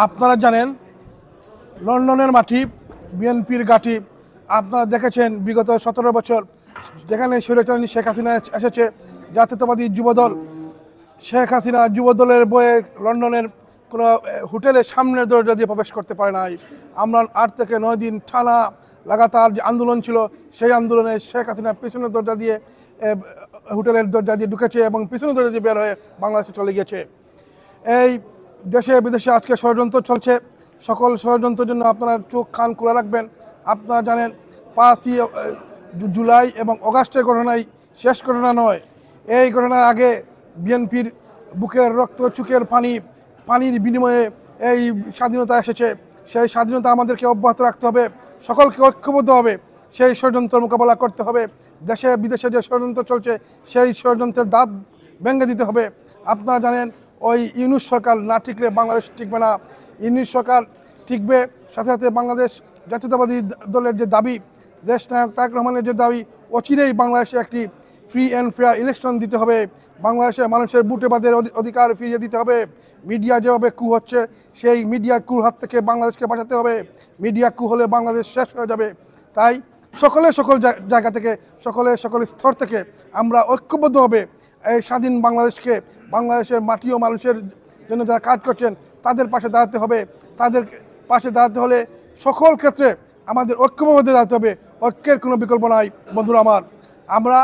আপনারা জানেন লন্ডনের মাটি বিএনপির ঘাঁটি। আপনারা দেখেছেন বিগত 17 বছর যেখানে স্বৈরাচারী শেখ হাসিনা এসেছে, জাতীয়তাবাদী যুবদল শেখ হাসিনা যুবদলের বয়ে লন্ডনের কোনো হোটেলের সামনের দরজা দিয়ে প্রবেশ করতে পারে নাই। আমরা 8 থেকে 9 দিন টানা লাগাতার যে আন্দোলন ছিল, সেই আন্দোলনে শেখ হাসিনা পিছনের দরজা দিয়ে হোটেলের দরজা দিয়ে ঢুকেছে এবং পিছনের দরজা দিয়ে বের হয়ে বাংলাদেশে চলে গিয়েছে। এই দেশে বিদেশে আজকে ষড়যন্ত্র চলছে। সকল ষড়যন্ত্রের জন্য আপনারা চোখ কান খোলা রাখবেন। আপনারা জানেন 5ই জুলাই এবং অগাস্টের ঘটনাই শেষ ঘটনা নয়। এই ঘটনার আগে বিএনপির বুকের রক্ত চোখের পানির বিনিময়ে এই স্বাধীনতা এসেছে। সেই স্বাধীনতা আমাদেরকে অব্যাহত রাখতে হবে, সকলকে ঐক্যবদ্ধ হবে, সেই ষড়যন্ত্র মোকাবেলা করতে হবে। দেশে বিদেশে যে ষড়যন্ত্র চলছে সেই ষড়যন্ত্রের দাঁত ভেঙে দিতে হবে। আপনারা জানেন ওই ইউনূস সরকার না টিকলে বাংলাদেশ টিকবে না। ইউনূস সরকার টিকবে, সাথে সাথে বাংলাদেশ জাতীয়তাবাদী দলের যে দাবি, দেশনায়ক তারেক রহমানের যে দাবি, অচিরেই বাংলাদেশে একটি ফ্রি অ্যান্ড ফেয়ার ইলেকশন দিতে হবে। বাংলাদেশের মানুষের ভোটাধিকারের অধিকার ফিরিয়ে দিতে হবে। মিডিয়া যেভাবে কু হচ্ছে, সেই মিডিয়ার কুর হাত থেকে বাংলাদেশকে বাঁচাতে হবে। মিডিয়া কু হলে বাংলাদেশ শেষ হয়ে যাবে। তাই সকল জায়গা থেকে সকল স্তর থেকে আমরা ঐক্যবদ্ধভাবে এই স্বাধীন বাংলাদেশকে, বাংলাদেশের মাটি ও মানুষের জন্য যারা কাজ করছেন তাদের পাশে দাঁড়াতে হবে। তাদের পাশে দাঁড়াতে হলে সকল ক্ষেত্রে আমাদের ঐক্যবদ্ধ দাঁড়াতে হবে। ঐক্যের কোনো বিকল্প নাই। বন্ধুরা আমার, আমরা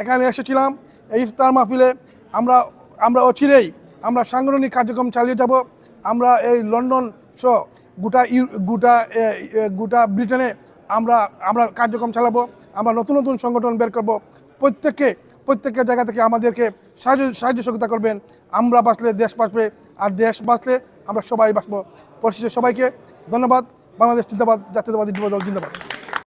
এখানে এসেছিলাম এই ইফতার মাহফিলে। আমরা অচিরেই আমরা সাংগঠনিক কার্যক্রম চালিয়ে যাব। আমরা এই লন্ডন সহ গোটা ব্রিটেনে আমরা কার্যক্রম চালাবো। আমরা নতুন নতুন সংগঠন বের করব। প্রত্যেকের জায়গা থেকে আমাদেরকে সাহায্য সহযোগিতা করবেন। আমরা বাঁচলে দেশ বাঁচবে, আর দেশ বাঁচলে আমরা সবাই বাঁচব। পরিশেষে সবাইকে ধন্যবাদ। বাংলাদেশ জিন্দাবাদ, জাতীয়তাবাদী যুবদল জিন্দাবাদ।